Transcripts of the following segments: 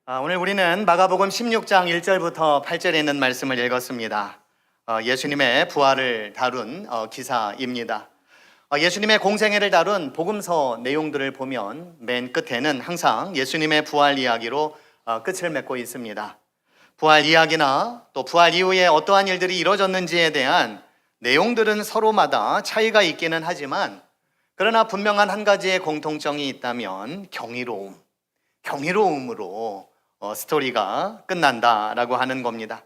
오늘 우리는 마가복음 16장 1절부터 8절에 있는 말씀을 읽었습니다. 예수님의 부활을 다룬 기사입니다. 예수님의 공생애를 다룬 복음서 내용들을 보면 맨 끝에는 항상 예수님의 부활 이야기로 끝을 맺고 있습니다. 부활 이야기나 또 부활 이후에 어떠한 일들이 이루어졌는지에 대한 내용들은 서로마다 차이가 있기는 하지만 그러나 분명한 한 가지의 공통점이 있다면 경이로움으로 스토리가 끝난다라고 하는 겁니다.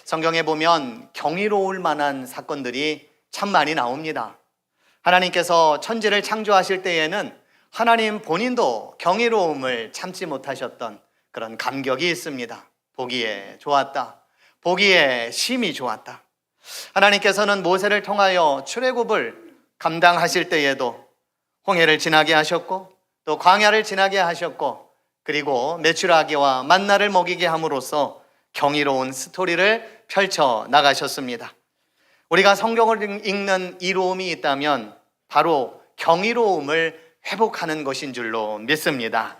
성경에 보면 경이로울 만한 사건들이 참 많이 나옵니다. 하나님께서 천지를 창조하실 때에는 하나님 본인도 경이로움을 참지 못하셨던 그런 감격이 있습니다. 보기에 좋았다. 보기에 심히 좋았다. 하나님께서는 모세를 통하여 출애굽을 감당하실 때에도 홍해를 지나게 하셨고 또 광야를 지나게 하셨고 그리고 메추라기와 만나를 먹이게 함으로써 경이로운 스토리를 펼쳐 나가셨습니다. 우리가 성경을 읽는 이로움이 있다면 바로 경이로움을 회복하는 것인 줄로 믿습니다.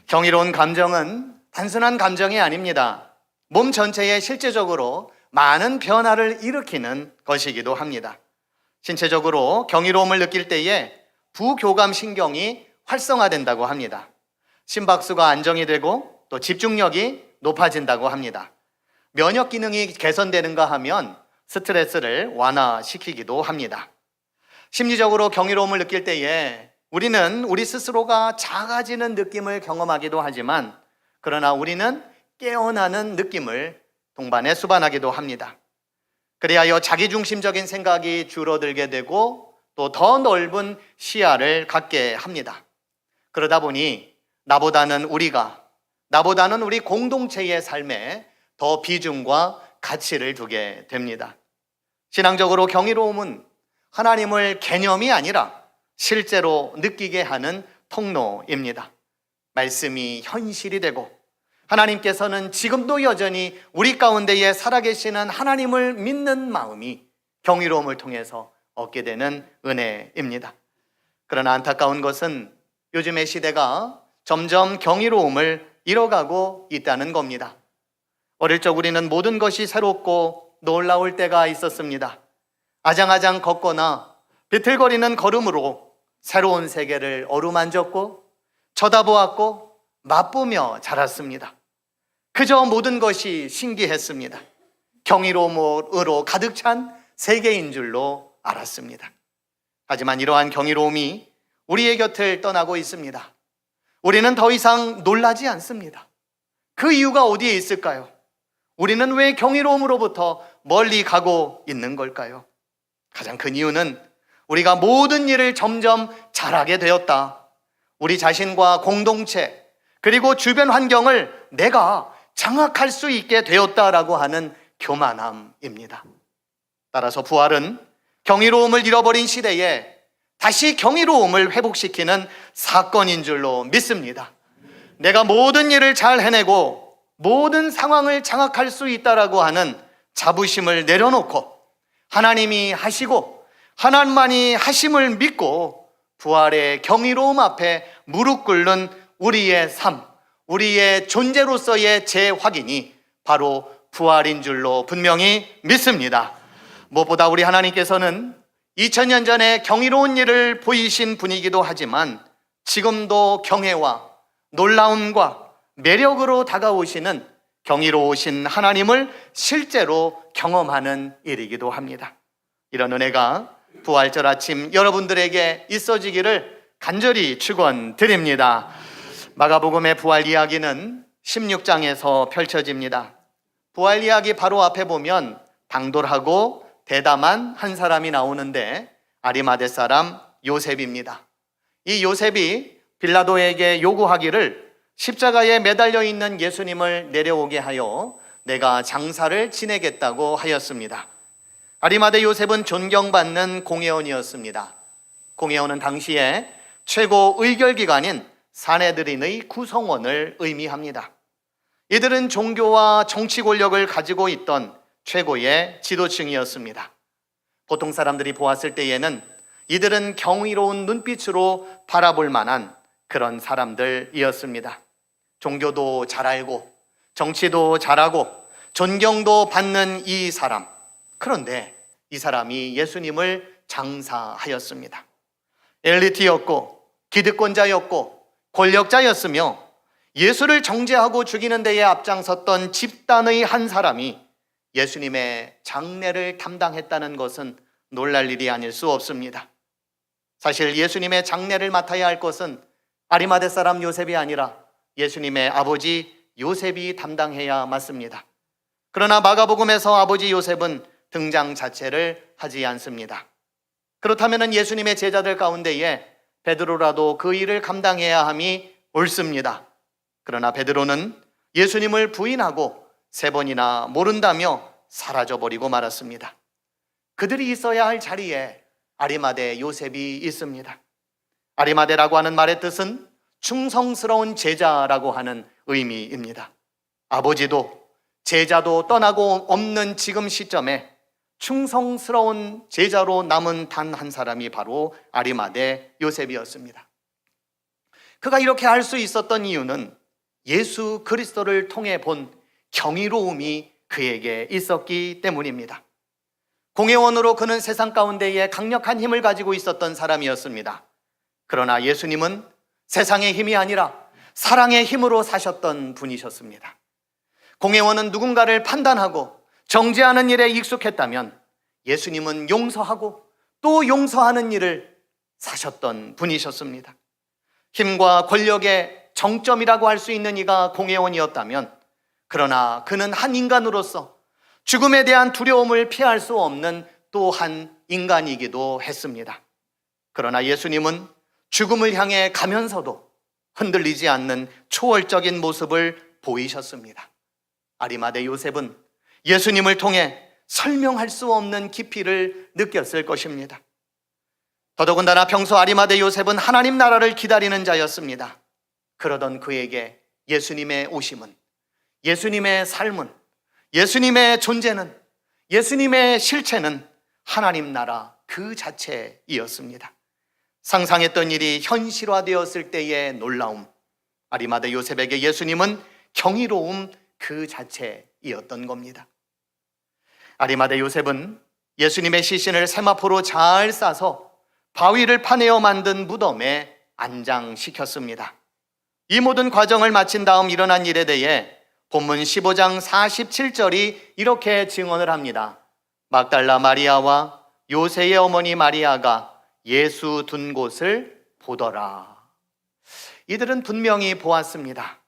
경이로운 감정은 단순한 감정이 아닙니다. 몸 전체에 실제적으로 많은 변화를 일으키는 것이기도 합니다. 신체적으로 경이로움을 느낄 때에 부교감 신경이 활성화된다고 합니다. 심박수가 안정이 되고 또 집중력이 높아진다고 합니다. 면역 기능이 개선되는가 하면 스트레스를 완화시키기도 합니다. 심리적으로 경이로움을 느낄 때에 우리는 우리 스스로가 작아지는 느낌을 경험하기도 하지만 그러나 우리는 깨어나는 느낌을 동반해 수반하기도 합니다. 그리하여 자기중심적인 생각이 줄어들게 되고 또 더 넓은 시야를 갖게 합니다. 그러다 보니 나보다는 우리 공동체의 삶에 더 비중과 가치를 두게 됩니다. 신앙적으로 경이로움은 하나님을 개념이 아니라 실제로 느끼게 하는 통로입니다. 말씀이 현실이 되고 하나님께서는 지금도 여전히 우리 가운데에 살아계시는 하나님을 믿는 마음이 경이로움을 통해서 얻게 되는 은혜입니다. 그러나 안타까운 것은 요즘의 시대가 점점 경이로움을 잃어가고 있다는 겁니다. 어릴 적 우리는 모든 것이 새롭고 놀라울 때가 있었습니다. 아장아장 걷거나 비틀거리는 걸음으로 새로운 세계를 어루만졌고 쳐다보았고 맛보며 자랐습니다. 그저 모든 것이 신기했습니다. 경이로움으로 가득 찬 세계인 줄로 알았습니다. 하지만 이러한 경이로움이 우리의 곁을 떠나고 있습니다. 우리는 더 이상 놀라지 않습니다. 그 이유가 어디에 있을까요? 우리는 왜 경이로움으로부터 멀리 가고 있는 걸까요? 가장 큰 이유는 우리가 모든 일을 점점 잘하게 되었다. 우리 자신과 공동체 그리고 주변 환경을 내가 장악할 수 있게 되었다라고 하는 교만함입니다. 따라서 부활은 경이로움을 잃어버린 시대에 다시 경이로움을 회복시키는 사건인 줄로 믿습니다. 내가 모든 일을 잘 해내고 모든 상황을 장악할 수 있다라고 하는 자부심을 내려놓고 하나님이 하시고 하나님만이 하심을 믿고 부활의 경이로움 앞에 무릎 꿇는 우리의 삶, 우리의 존재로서의 재확인이 바로 부활인 줄로 분명히 믿습니다. 무엇보다 우리 하나님께서는 2000년 전에 경이로운 일을 보이신 분이기도 하지만 지금도 경애와 놀라움과 매력으로 다가오시는 경이로우신 하나님을 실제로 경험하는 일이기도 합니다. 이런 은혜가 부활절 아침 여러분들에게 있어지기를 간절히 축원드립니다. 마가복음의 부활 이야기는 16장에서 펼쳐집니다. 부활 이야기 바로 앞에 보면 당돌하고 대담한 한 사람이 나오는데 아리마대 사람 요셉입니다. 이 요셉이 빌라도에게 요구하기를 십자가에 매달려 있는 예수님을 내려오게 하여 내가 장사를 지내겠다고 하였습니다. 아리마대 요셉은 존경받는 공회원이었습니다. 공회원은 당시에 최고 의결기관인 산헤드린의 구성원을 의미합니다. 이들은 종교와 정치 권력을 가지고 있던 최고의 지도층이었습니다. 보통 사람들이 보았을 때에는 이들은 경이로운 눈빛으로 바라볼 만한 그런 사람들이었습니다. 종교도 잘 알고 정치도 잘하고 존경도 받는 이 사람. 그런데 이 사람이 예수님을 장사하였습니다. 엘리트였고 기득권자였고 권력자였으며 예수를 정죄하고 죽이는 데에 앞장섰던 집단의 한 사람이 예수님의 장례를 담당했다는 것은 놀랄 일이 아닐 수 없습니다. 사실 예수님의 장례를 맡아야 할 것은 아리마대 사람 요셉이 아니라 예수님의 아버지 요셉이 담당해야 맞습니다. 그러나 마가복음에서 아버지 요셉은 등장 자체를 하지 않습니다. 그렇다면 예수님의 제자들 가운데에 베드로라도 그 일을 감당해야 함이 옳습니다. 그러나 베드로는 예수님을 부인하고 3번이나 모른다며 사라져버리고 말았습니다. 그들이 있어야 할 자리에 아리마대 요셉이 있습니다. 아리마대라고 하는 말의 뜻은 충성스러운 제자라고 하는 의미입니다. 아버지도 제자도 떠나고 없는 지금 시점에 충성스러운 제자로 남은 단 한 사람이 바로 아리마대 요셉이었습니다. 그가 이렇게 할 수 있었던 이유는 예수 그리스도를 통해 본 경이로움이 그에게 있었기 때문입니다. 공회원으로 그는 세상 가운데에 강력한 힘을 가지고 있었던 사람이었습니다. 그러나 예수님은 세상의 힘이 아니라 사랑의 힘으로 사셨던 분이셨습니다. 공회원은 누군가를 판단하고 정죄하는 일에 익숙했다면 예수님은 용서하고 또 용서하는 일을 사셨던 분이셨습니다. 힘과 권력의 정점이라고 할 수 있는 이가 공회원이었다면, 그러나 그는 한 인간으로서 죽음에 대한 두려움을 피할 수 없는 또 한 인간이기도 했습니다. 그러나 예수님은 죽음을 향해 가면서도 흔들리지 않는 초월적인 모습을 보이셨습니다. 아리마대 요셉은 예수님을 통해 설명할 수 없는 깊이를 느꼈을 것입니다. 더더군다나 평소 아리마대 요셉은 하나님 나라를 기다리는 자였습니다. 그러던 그에게 예수님의 오심은, 예수님의 삶은, 예수님의 존재는, 예수님의 실체는 하나님 나라 그 자체이었습니다. 상상했던 일이 현실화되었을 때의 놀라움, 아리마대 요셉에게 예수님은 경이로움 그 자체이었던 겁니다. 아리마대 요셉은 예수님의 시신을 세마포로 잘 싸서 바위를 파내어 만든 무덤에 안장시켰습니다. 이 모든 과정을 마친 다음 일어난 일에 대해 본문 15장 47절이 이렇게 증언을 합니다. 막달라 마리아와 요새의 어머니 마리아가 예수 둔 곳을 보더라. 이들은 분명히 보았습니다.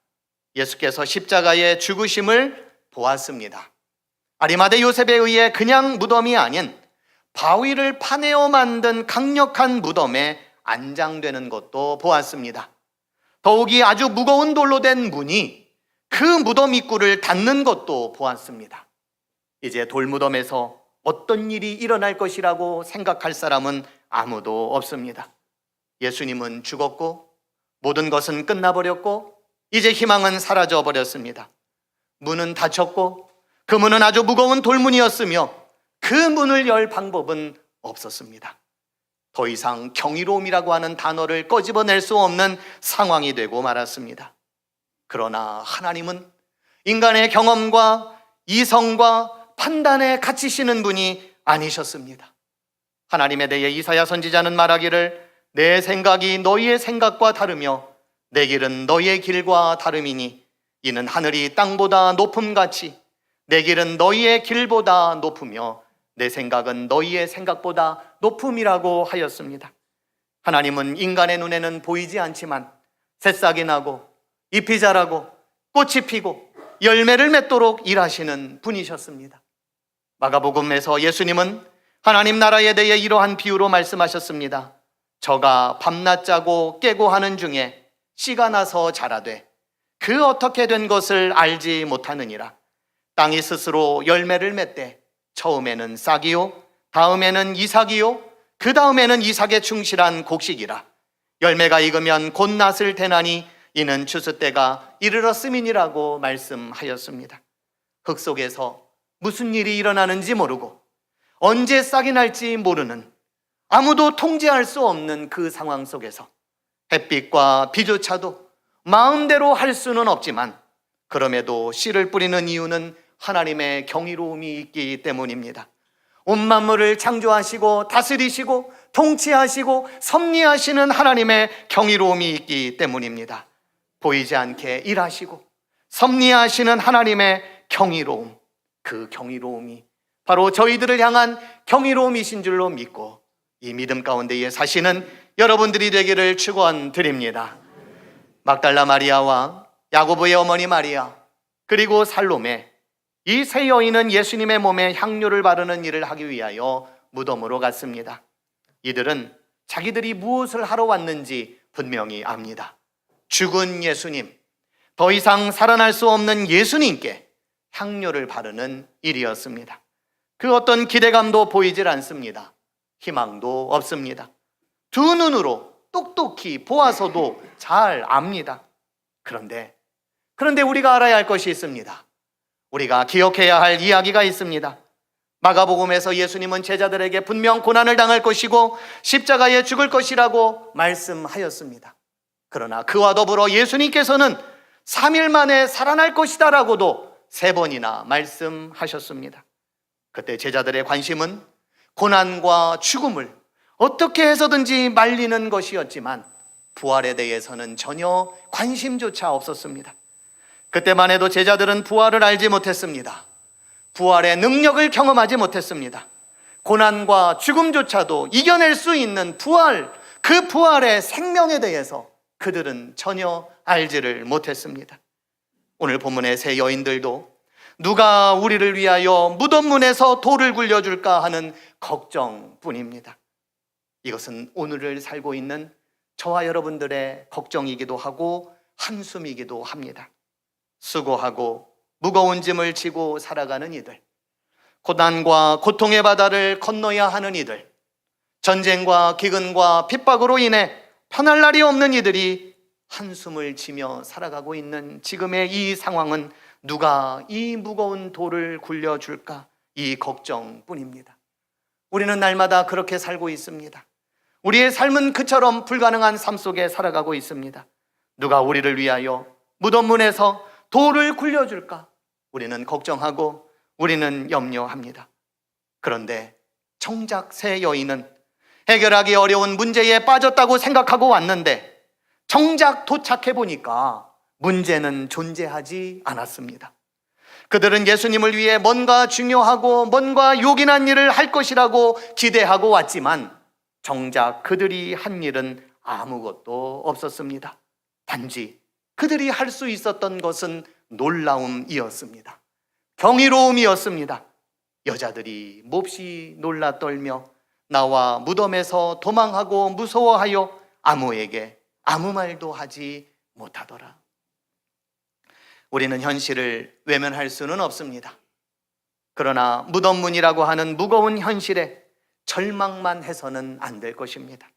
예수께서 십자가의 죽으심을 보았습니다. 아리마대 요셉에 의해 그냥 무덤이 아닌 바위를 파내어 만든 강력한 무덤에 안장되는 것도 보았습니다. 더욱이 아주 무거운 돌로 된 문이 그 무덤 입구를 닫는 것도 보았습니다. 이제 돌무덤에서 어떤 일이 일어날 것이라고 생각할 사람은 아무도 없습니다. 예수님은 죽었고 모든 것은 끝나버렸고 이제 희망은 사라져버렸습니다. 문은 닫혔고 그 문은 아주 무거운 돌문이었으며 그 문을 열 방법은 없었습니다. 더 이상 경이로움이라고 하는 단어를 꺼집어낼 수 없는 상황이 되고 말았습니다. 그러나 하나님은 인간의 경험과 이성과 판단에 갇히시는 분이 아니셨습니다. 하나님에 대해 이사야 선지자는 말하기를 내 생각이 너희의 생각과 다르며 내 길은 너희의 길과 다름이니 이는 하늘이 땅보다 높음같이 내 길은 너희의 길보다 높으며 내 생각은 너희의 생각보다 높음이라고 하였습니다. 하나님은 인간의 눈에는 보이지 않지만 새싹이 나고 잎이 자라고 꽃이 피고 열매를 맺도록 일하시는 분이셨습니다. 마가복음에서 예수님은 하나님 나라에 대해 이러한 비유로 말씀하셨습니다. 저가 밤낮 자고 깨고 하는 중에 씨가 나서 자라되 그 어떻게 된 것을 알지 못하느니라. 땅이 스스로 열매를 맺되 처음에는 싹이요 다음에는 이삭이요 그 다음에는 이삭에 충실한 곡식이라. 열매가 익으면 곧 낫을 대나니 이는 추수 때가 이르렀음이니라고 말씀하였습니다. 흙 속에서 무슨 일이 일어나는지 모르고 언제 싹이 날지 모르는, 아무도 통제할 수 없는 그 상황 속에서 햇빛과 비조차도 마음대로 할 수는 없지만 그럼에도 씨를 뿌리는 이유는 하나님의 경이로움이 있기 때문입니다. 온 만물을 창조하시고 다스리시고 통치하시고 섭리하시는 하나님의 경이로움이 있기 때문입니다. 보이지 않게 일하시고 섭리하시는 하나님의 경이로움, 그 경이로움이 바로 저희들을 향한 경이로움이신 줄로 믿고 이 믿음 가운데에 사시는 여러분들이 되기를 축원드립니다. 막달라 마리아와 야고보의 어머니 마리아 그리고 살로메, 이 세 여인은 예수님의 몸에 향료를 바르는 일을 하기 위하여 무덤으로 갔습니다. 이들은 자기들이 무엇을 하러 왔는지 분명히 압니다. 죽은 예수님, 더 이상 살아날 수 없는 예수님께 향료를 바르는 일이었습니다. 그 어떤 기대감도 보이질 않습니다. 희망도 없습니다. 두 눈으로 똑똑히 보아서도 잘 압니다. 그런데 우리가 알아야 할 것이 있습니다. 우리가 기억해야 할 이야기가 있습니다. 마가복음에서 예수님은 제자들에게 분명 고난을 당할 것이고 십자가에 죽을 것이라고 말씀하였습니다. 그러나 그와 더불어 예수님께서는 3일 만에 살아날 것이다라고도 3번이나 말씀하셨습니다. 그때 제자들의 관심은 고난과 죽음을 어떻게 해서든지 말리는 것이었지만 부활에 대해서는 전혀 관심조차 없었습니다. 그때만 해도 제자들은 부활을 알지 못했습니다. 부활의 능력을 경험하지 못했습니다. 고난과 죽음조차도 이겨낼 수 있는 부활, 그 부활의 생명에 대해서 그들은 전혀 알지를 못했습니다. 오늘 본문의 세 여인들도 누가 우리를 위하여 무덤 문에서 돌을 굴려줄까 하는 걱정뿐입니다. 이것은 오늘을 살고 있는 저와 여러분들의 걱정이기도 하고 한숨이기도 합니다. 수고하고 무거운 짐을 지고 살아가는 이들, 고난과 고통의 바다를 건너야 하는 이들, 전쟁과 기근과 핍박으로 인해 편할 날이 없는 이들이 한숨을 지며 살아가고 있는 지금의 이 상황은 누가 이 무거운 돌을 굴려줄까? 이 걱정뿐입니다. 우리는 날마다 그렇게 살고 있습니다. 우리의 삶은 그처럼 불가능한 삶 속에 살아가고 있습니다. 누가 우리를 위하여 무덤 문에서 돌을 굴려줄까? 우리는 걱정하고 우리는 염려합니다. 그런데 정작 세 여인은 해결하기 어려운 문제에 빠졌다고 생각하고 왔는데 정작 도착해 보니까 문제는 존재하지 않았습니다. 그들은 예수님을 위해 뭔가 중요하고 뭔가 요긴한 일을 할 것이라고 기대하고 왔지만 정작 그들이 한 일은 아무것도 없었습니다. 단지 그들이 할 수 있었던 것은 놀라움이었습니다. 경이로움이었습니다. 여자들이 몹시 놀라 떨며 나와 무덤에서 도망하고 무서워하여 아무에게 아무 말도 하지 못하더라. 우리는 현실을 외면할 수는 없습니다. 그러나 무덤 문이라고 하는 무거운 현실에 절망만 해서는 안 될 것입니다.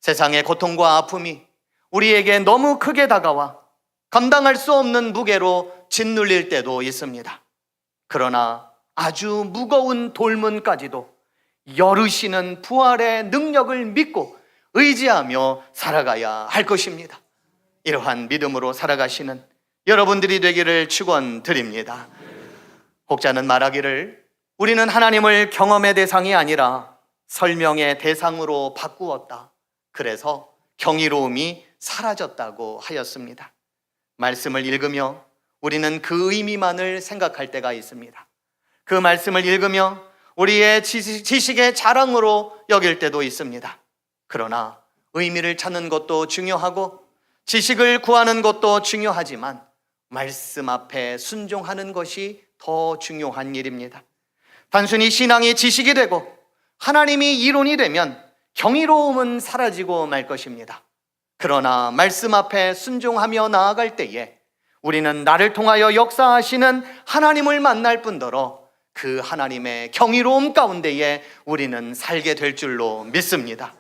세상의 고통과 아픔이 우리에게 너무 크게 다가와 감당할 수 없는 무게로 짓눌릴 때도 있습니다. 그러나 아주 무거운 돌문까지도 열으시는 부활의 능력을 믿고 의지하며 살아가야 할 것입니다. 이러한 믿음으로 살아가시는 여러분들이 되기를 축원드립니다. 혹자는 말하기를 우리는 하나님을 경험의 대상이 아니라 설명의 대상으로 바꾸었다. 그래서 경이로움이 사라졌다고 하였습니다. 말씀을 읽으며 우리는 그 의미만을 생각할 때가 있습니다. 그 말씀을 읽으며 우리의 지식의 자랑으로 여길 때도 있습니다. 그러나 의미를 찾는 것도 중요하고 지식을 구하는 것도 중요하지만 말씀 앞에 순종하는 것이 더 중요한 일입니다. 단순히 신앙이 지식이 되고 하나님이 이론이 되면 경이로움은 사라지고 말 것입니다. 그러나 말씀 앞에 순종하며 나아갈 때에 우리는 나를 통하여 역사하시는 하나님을 만날 뿐더러 그 하나님의 경이로움 가운데에 우리는 살게 될 줄로 믿습니다.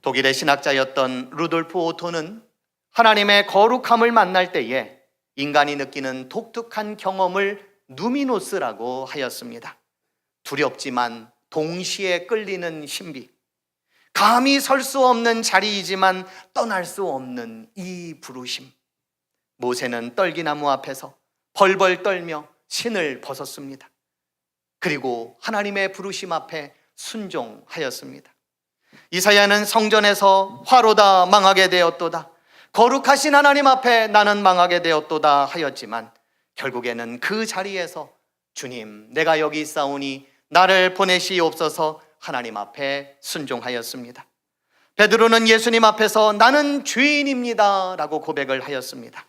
독일의 신학자였던 루돌프 오토는 하나님의 거룩함을 만날 때에 인간이 느끼는 독특한 경험을 누미노스라고 하였습니다. 두렵지만 동시에 끌리는 신비, 감히 설 수 없는 자리이지만 떠날 수 없는 이 부르심, 모세는 떨기나무 앞에서 벌벌 떨며 신을 벗었습니다. 그리고 하나님의 부르심 앞에 순종하였습니다. 이사야는 성전에서 화로다 망하게 되었도다, 거룩하신 하나님 앞에 나는 망하게 되었도다 하였지만 결국에는 그 자리에서 주님, 내가 여기 있사오니 나를 보내시옵소서 하나님 앞에 순종하였습니다. 베드로는 예수님 앞에서 나는 죄인입니다 라고 고백을 하였습니다.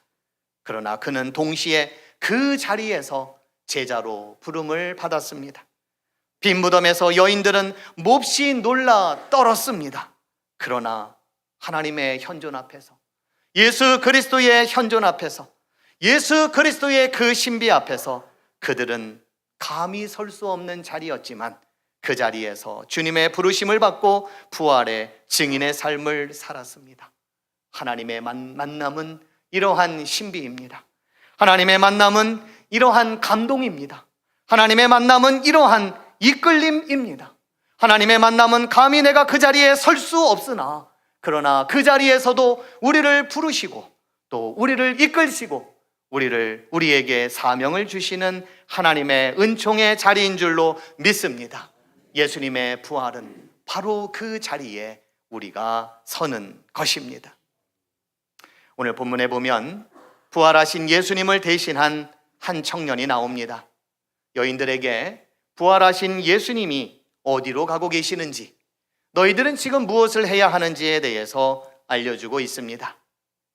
그러나 그는 동시에 그 자리에서 제자로 부름을 받았습니다. 빈 무덤에서 여인들은 몹시 놀라 떨었습니다. 그러나 하나님의 현존 앞에서, 예수 그리스도의 현존 앞에서, 예수 그리스도의 그 신비 앞에서 그들은 감히 설 수 없는 자리였지만 그 자리에서 주님의 부르심을 받고 부활의 증인의 삶을 살았습니다. 하나님의 만남은 이러한 신비입니다. 하나님의 만남은 이러한 감동입니다. 하나님의 만남은 이러한 이끌림입니다. 하나님의 만남은 감히 내가 그 자리에 설 수 없으나 그러나 그 자리에서도 우리를 부르시고 또 우리를 이끌시고 우리에게 사명을 주시는 하나님의 은총의 자리인 줄로 믿습니다. 예수님의 부활은 바로 그 자리에 우리가 서는 것입니다. 오늘 본문에 보면 부활하신 예수님을 대신한 한 청년이 나옵니다. 여인들에게 부활하신 예수님이 어디로 가고 계시는지, 너희들은 지금 무엇을 해야 하는지에 대해서 알려주고 있습니다.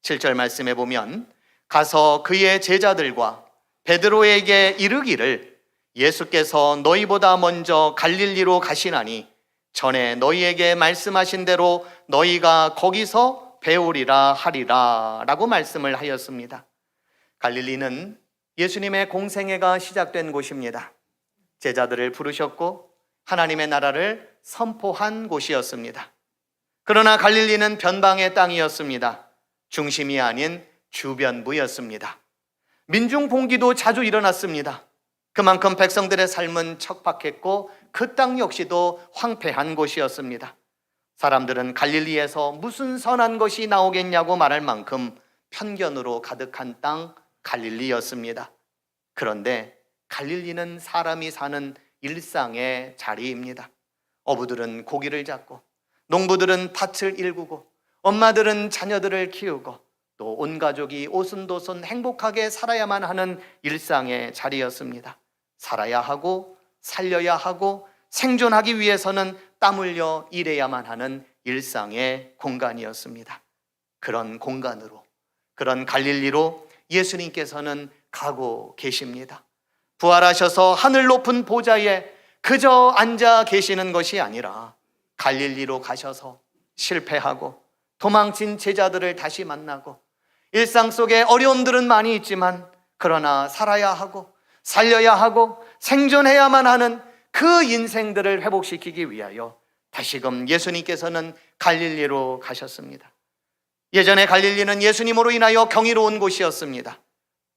7절 말씀에 보면 가서 그의 제자들과 베드로에게 이르기를 예수께서 너희보다 먼저 갈릴리로 가시나니 전에 너희에게 말씀하신 대로 너희가 거기서 배우리라 하리라 라고 말씀을 하였습니다. 갈릴리는 예수님의 공생애가 시작된 곳입니다. 제자들을 부르셨고 하나님의 나라를 선포한 곳이었습니다. 그러나 갈릴리는 변방의 땅이었습니다. 중심이 아닌 주변부였습니다. 민중 봉기도 자주 일어났습니다. 그만큼 백성들의 삶은 척박했고 그 땅 역시도 황폐한 곳이었습니다. 사람들은 갈릴리에서 무슨 선한 것이 나오겠냐고 말할 만큼 편견으로 가득한 땅 갈릴리였습니다. 그런데 갈릴리는 사람이 사는 일상의 자리입니다. 어부들은 고기를 잡고, 농부들은 밭을 일구고, 엄마들은 자녀들을 키우고, 또 온 가족이 오순도순 행복하게 살아야만 하는 일상의 자리였습니다. 살아야 하고 살려야 하고 생존하기 위해서는 땀 흘려 일해야만 하는 일상의 공간이었습니다. 그런 공간으로, 그런 갈릴리로 예수님께서는 가고 계십니다. 부활하셔서 하늘 높은 보좌에 그저 앉아 계시는 것이 아니라 갈릴리로 가셔서 실패하고 도망친 제자들을 다시 만나고, 일상 속에 어려움들은 많이 있지만 그러나 살아야 하고 살려야 하고 생존해야만 하는 그 인생들을 회복시키기 위하여 다시금 예수님께서는 갈릴리로 가셨습니다. 예전에 갈릴리는 예수님으로 인하여 경이로운 곳이었습니다.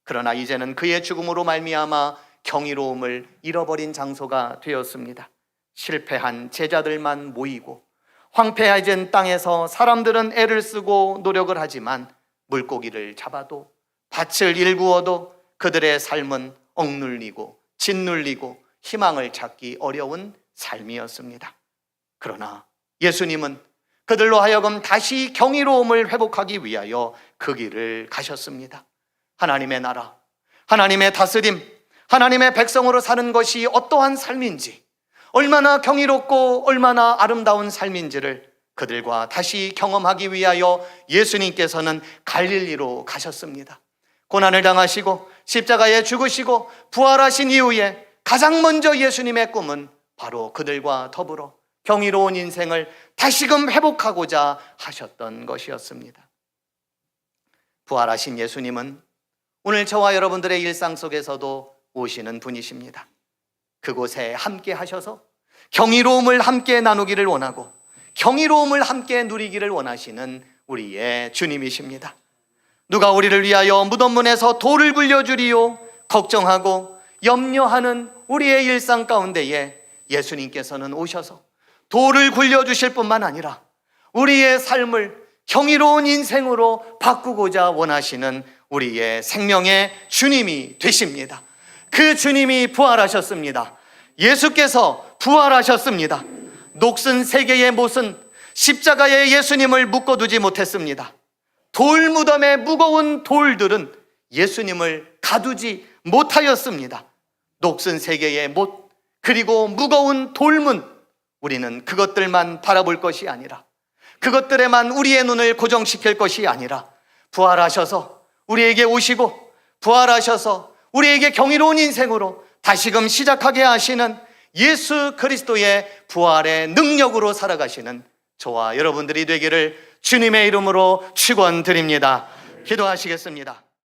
그러나 이제는 그의 죽음으로 말미암아 경이로움을 잃어버린 장소가 되었습니다. 실패한 제자들만 모이고 황폐해진 땅에서 사람들은 애를 쓰고 노력을 하지만 물고기를 잡아도 밭을 일구어도 그들의 삶은 억눌리고 짓눌리고 희망을 찾기 어려운 삶이었습니다. 그러나 예수님은 그들로 하여금 다시 경이로움을 회복하기 위하여 그 길을 가셨습니다. 하나님의 나라, 하나님의 다스림, 하나님의 백성으로 사는 것이 어떠한 삶인지, 얼마나 경이롭고 얼마나 아름다운 삶인지를 그들과 다시 경험하기 위하여 예수님께서는 갈릴리로 가셨습니다. 고난을 당하시고 십자가에 죽으시고 부활하신 이후에 가장 먼저 예수님의 꿈은 바로 그들과 더불어 경이로운 인생을 다시금 회복하고자 하셨던 것이었습니다. 부활하신 예수님은 오늘 저와 여러분들의 일상 속에서도 오시는 분이십니다. 그곳에 함께 하셔서 경이로움을 함께 나누기를 원하고 경이로움을 함께 누리기를 원하시는 우리의 주님이십니다. 누가 우리를 위하여 무덤문에서 돌을 굴려주리요 걱정하고 염려하는 우리의 일상 가운데에 예수님께서는 오셔서 돌을 굴려주실 뿐만 아니라 우리의 삶을 경이로운 인생으로 바꾸고자 원하시는 우리의 생명의 주님이 되십니다. 그 주님이 부활하셨습니다. 예수께서 부활하셨습니다. 녹슨 세계의 못은 십자가에 예수님을 묶어두지 못했습니다. 돌무덤의 무거운 돌들은 예수님을 가두지 못하였습니다. 녹슨 세계의 못, 그리고 무거운 돌문, 우리는 그것들만 바라볼 것이 아니라, 그것들에만 우리의 눈을 고정시킬 것이 아니라, 부활하셔서 우리에게 오시고 부활하셔서 우리에게 경이로운 인생으로 다시금 시작하게 하시는 예수 그리스도의 부활의 능력으로 살아가시는 저와 여러분들이 되기를 주님의 이름으로 축원드립니다. 기도하시겠습니다.